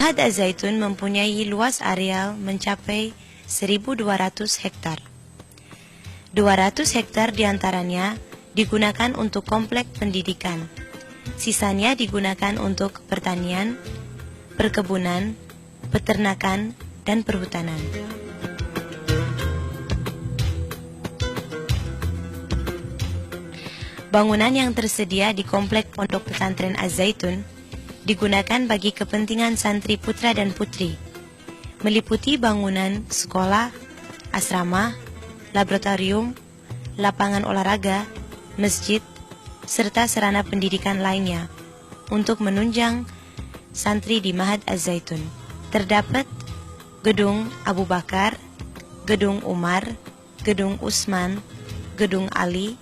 Mahat Az-Zaitun mempunyai luas areal mencapai 1.200 hektar. 200 hektar diantaranya digunakan untuk komplek pendidikan. Sisanya digunakan untuk pertanian, perkebunan, peternakan, dan perhutanan. Bangunan yang tersedia di komplek Pondok Pesantren Az-Zaitun digunakan bagi kepentingan santri putra dan putri, meliputi bangunan sekolah, asrama, laboratorium, lapangan olahraga, masjid, serta sarana pendidikan lainnya untuk menunjang santri di Mahat Az-Zaitun. Terdapat Gedung Abu Bakar, Gedung Umar, Gedung Usman, Gedung Ali,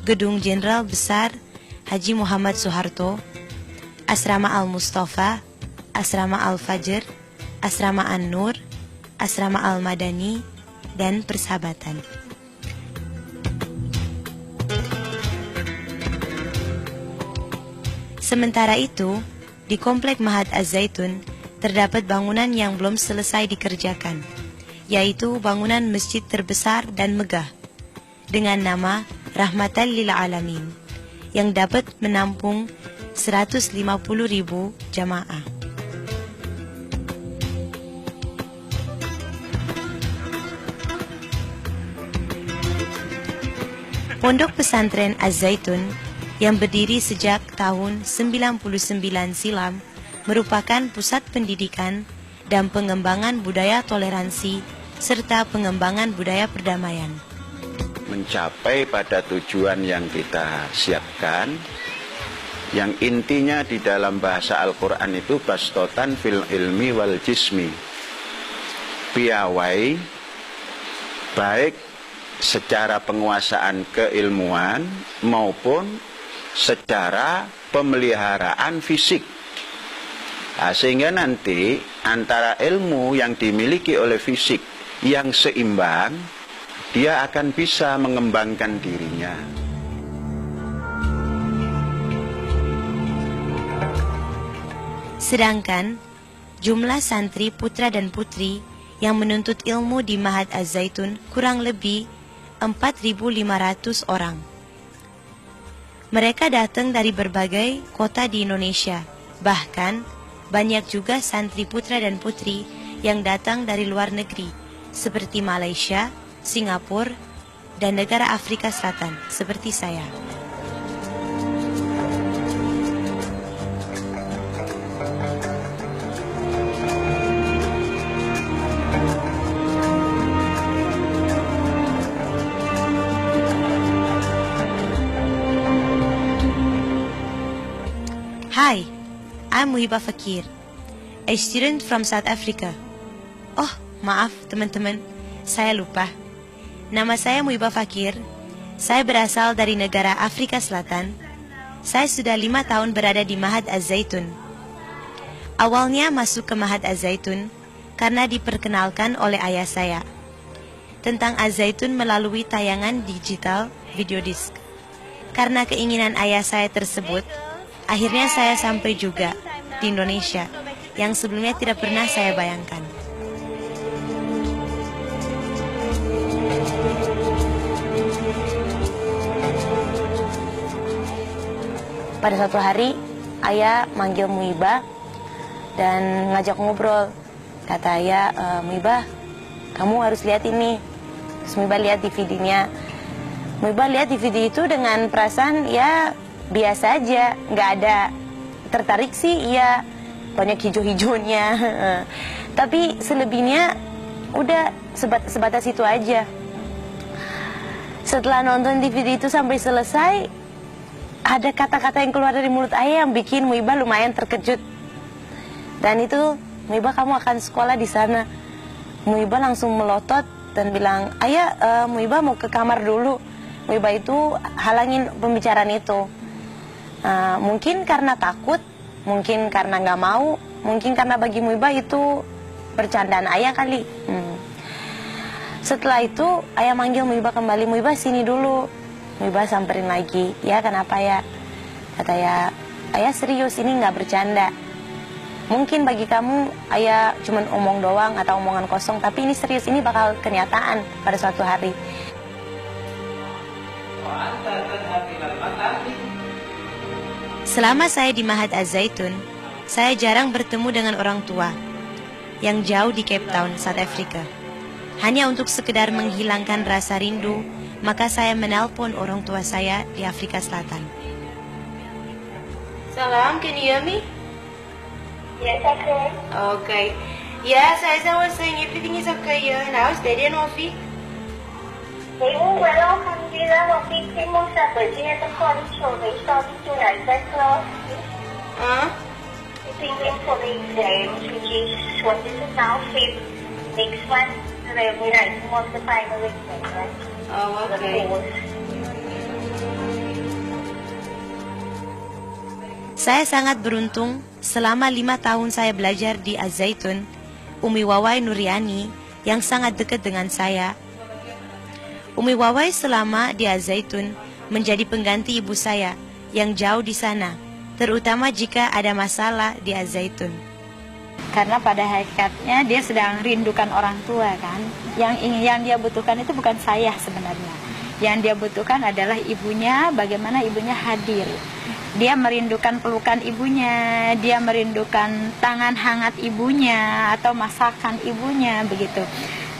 Gedung Jenderal Besar Haji Muhammad Soeharto, Asrama Al-Mustafa, Asrama Al-Fajr, Asrama An-Nur, Asrama Al-Madani, dan Persahabatan. Sementara itu, di komplek Mahat Az-Zaitun terdapat bangunan yang belum selesai dikerjakan, yaitu bangunan masjid terbesar dan megah dengan nama Rahmatan lil Alamin yang dapat menampung 150.000 jamaah. Pondok Pesantren Az-Zaitun yang berdiri sejak tahun 99 silam merupakan pusat pendidikan dan pengembangan budaya toleransi serta pengembangan budaya perdamaian. Mencapai pada tujuan yang kita siapkan, yang intinya di dalam bahasa Al-Quran itu bastotan fil ilmi wal jismi, piawai baik secara penguasaan keilmuan maupun secara pemeliharaan fisik. Nah, sehingga nanti antara ilmu yang dimiliki oleh fisik yang seimbang, dia akan bisa mengembangkan dirinya. Sedangkan jumlah santri putra dan putri yang menuntut ilmu di Mahat Az-Zaitun kurang lebih 4.500 orang. Mereka datang dari berbagai kota di Indonesia. Bahkan banyak juga santri putra dan putri yang datang dari luar negeri seperti Malaysia, Singapura, dan negara Afrika Selatan seperti saya. Hi, I'm Muhibah Fakir, a student from South Africa. Oh, maaf teman-teman, saya lupa. Nama saya Muhibah Fakir. Saya berasal dari negara Afrika Selatan. Saya sudah 5 tahun berada di Mahat Az-Zaitun. Awalnya masuk ke Mahat Az-Zaitun karena diperkenalkan oleh ayah saya tentang Az-Zaitun melalui tayangan digital video disc. Karena keinginan ayah saya tersebut, akhirnya saya sampai juga di Indonesia yang sebelumnya tidak pernah saya bayangkan. Pada suatu hari, ayah manggil Muhibah dan ngajak ngobrol. Kata ayah, Muhibah, kamu harus lihat ini. Terus Muhibah lihat DVD-nya. Muhibah lihat DVD itu dengan perasaan ya biasa aja, nggak ada tertarik sih, iya banyak hijau-hijaunya. Tapi selebihnya udah sebatas itu aja. Setelah nonton DVD itu sampai selesai, ada kata-kata yang keluar dari mulut ayah yang bikin Muhibah lumayan terkejut. Dan itu, Muhibah, kamu akan sekolah di sana. Muhibah langsung melotot dan bilang, ayah, Muhibah mau ke kamar dulu. Muhibah itu halangin pembicaraan itu. Mungkin karena takut, mungkin karena nggak mau, mungkin karena bagi Muhibah itu bercandaan ayah kali. Setelah itu ayah manggil Muhibah kembali, Muhibah sini dulu. Muhibah samperin lagi, ya kenapa ya? Kata ayah serius, ini nggak bercanda. Mungkin bagi kamu ayah cuman omong doang atau omongan kosong, tapi ini serius, ini bakal kenyataan pada suatu hari. Selama saya di Mahat Az-Zaitun, saya jarang bertemu dengan orang tua yang jauh di Cape Town, South Africa. Hanya untuk sekedar menghilangkan rasa rindu, maka saya menelpon orang tua saya di Afrika Selatan. Salam, can you hear me? Yes, I can. Okay. Yes, as I was saying, everything is okay here. And how's Daddy and Ofi? They were well, alhamdulillah. Wafi came on Saturday at the college show. They started tonight at class. Preparing for the exams, which is what is it now, 5th. Next month, we're writing on the final exam, right? Oh, okay. Saya sangat beruntung selama 5 tahun saya belajar di Az-Zaitun, Umi Wawai Nuriani yang sangat dekat dengan saya. Umi Wawai selama di Az-Zaitun menjadi pengganti ibu saya yang jauh di sana, terutama jika ada masalah di Az-Zaitun. Karena pada hakikatnya dia sedang rindukan orang tua kan. Yang dia butuhkan itu bukan saya sebenarnya. Yang dia butuhkan adalah ibunya, bagaimana ibunya hadir. Dia merindukan pelukan ibunya, dia merindukan tangan hangat ibunya atau masakan ibunya begitu.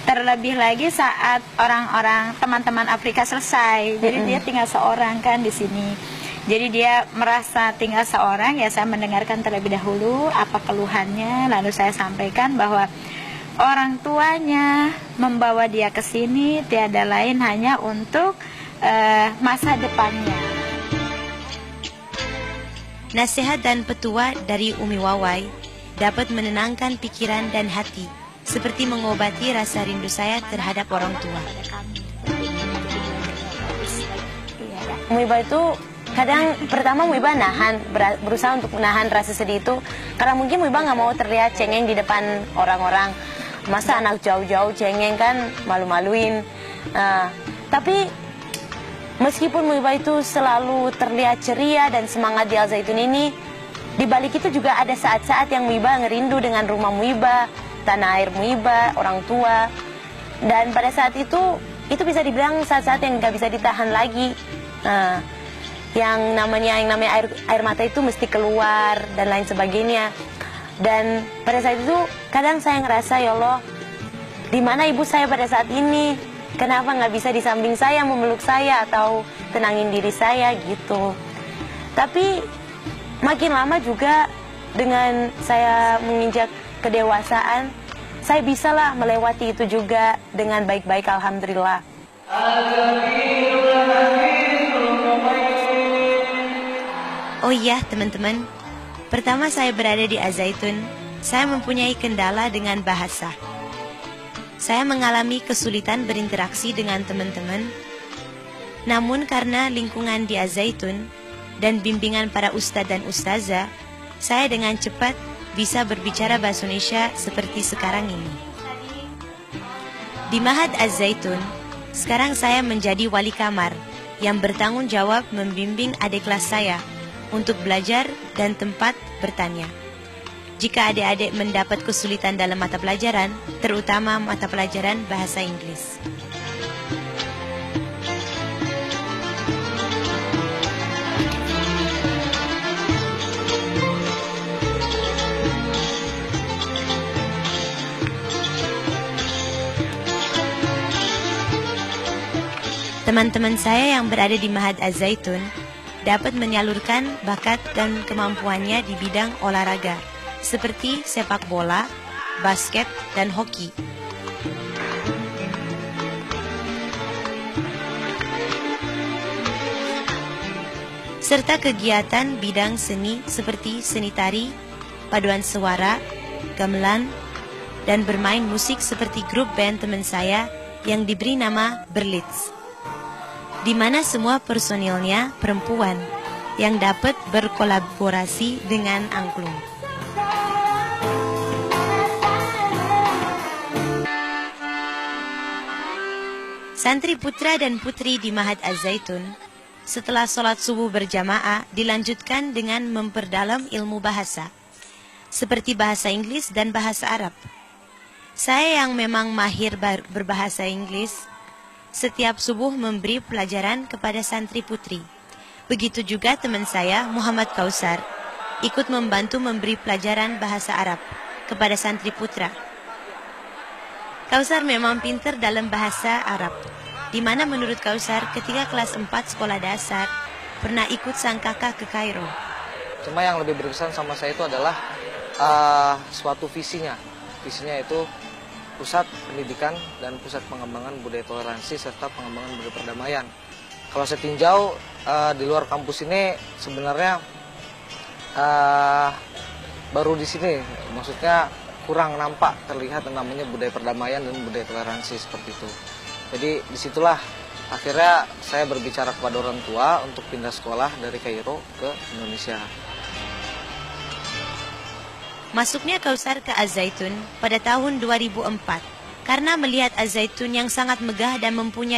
Terlebih lagi saat orang-orang teman-teman Afrika selesai, jadi dia tinggal seorang kan di sini. Jadi dia merasa tinggal seorang, ya saya mendengarkan terlebih dahulu apa keluhannya, lalu saya sampaikan bahwa orang tuanya membawa dia ke sini tiada lain hanya untuk masa depannya. Nasihat dan petua dari Umi Wawai dapat menenangkan pikiran dan hati, seperti mengobati rasa rindu saya terhadap orang tua. Umi Wawai itu kadang pertama Umi Wawai berusaha untuk menahan rasa sedih itu, karena mungkin Umi Wawai nggak mau terlihat cengeng di depan orang-orang. Masa anak jauh-jauh cengeng kan, malu-maluin. Tapi meskipun Muibah itu selalu terlihat ceria dan semangat di Az-Zaitun ini, di balik itu juga ada saat-saat yang Muibah ngerindu dengan rumah Muibah, tanah air Muibah, orang tua. Dan pada saat itu bisa dibilang saat-saat yang nggak bisa ditahan lagi. Yang namanya air mata itu mesti keluar dan lain sebagainya. Dan pada saat itu kadang saya ngerasa, ya Allah, di mana ibu saya pada saat ini? Kenapa nggak bisa di samping saya memeluk saya atau tenangin diri saya gitu? Tapi makin lama juga dengan saya menginjak kedewasaan, saya bisalah melewati itu juga dengan baik-baik, alhamdulillah. Oh iya teman-teman, pertama saya berada di Az-Zaitun, saya mempunyai kendala dengan bahasa. Saya mengalami kesulitan berinteraksi dengan teman-teman. Namun karena lingkungan di Az-Zaitun dan bimbingan para ustadz dan ustazah, saya dengan cepat bisa berbicara bahasa Indonesia seperti sekarang ini. Di Mahat Az-Zaitun, sekarang saya menjadi wali kamar yang bertanggung jawab membimbing adik kelas saya untuk belajar dan tempat bertanya. Jika adik-adik mendapat kesulitan dalam mata pelajaran, terutama mata pelajaran bahasa Inggris. Teman-teman saya yang berada di Mahat Az-Zaitun dapat menyalurkan bakat dan kemampuannya di bidang olahraga, seperti sepak bola, basket, dan hoki. Serta kegiatan bidang seni seperti seni tari, paduan suara, gamelan, dan bermain musik seperti grup band teman saya yang diberi nama Berlitz, di mana semua personilnya perempuan yang dapat berkolaborasi dengan angklung. Santri putra dan putri di Mahat Az-Zaitun setelah sholat subuh berjamaah dilanjutkan dengan memperdalam ilmu bahasa. seperti bahasa Inggris dan bahasa Arab. Saya yang memang mahir berbahasa Inggris, setiap subuh memberi pelajaran kepada santri putri. Begitu juga teman saya, Muhammad Kausar, ikut membantu memberi pelajaran bahasa Arab kepada santri putra. Kausar memang pintar dalam bahasa Arab, di mana menurut Kausar ketika kelas 4 sekolah dasar pernah ikut sang kakak ke Kairo. Cuma yang lebih berkesan sama saya itu adalah suatu visinya. Visinya itu pusat pendidikan dan pusat pengembangan budaya toleransi serta pengembangan budaya perdamaian. Kalau saya tinjau di luar kampus ini sebenarnya baru di sini, maksudnya kurang nampak terlihat yang namanya budaya perdamaian dan budaya toleransi seperti itu. Jadi disitulah akhirnya saya berbicara kepada orang tua untuk pindah sekolah dari Kairo ke Indonesia. Masuknya Kausar ke Az-Zaitun pada tahun 2004 karena melihat Az-Zaitun yang sangat megah dan mempunyai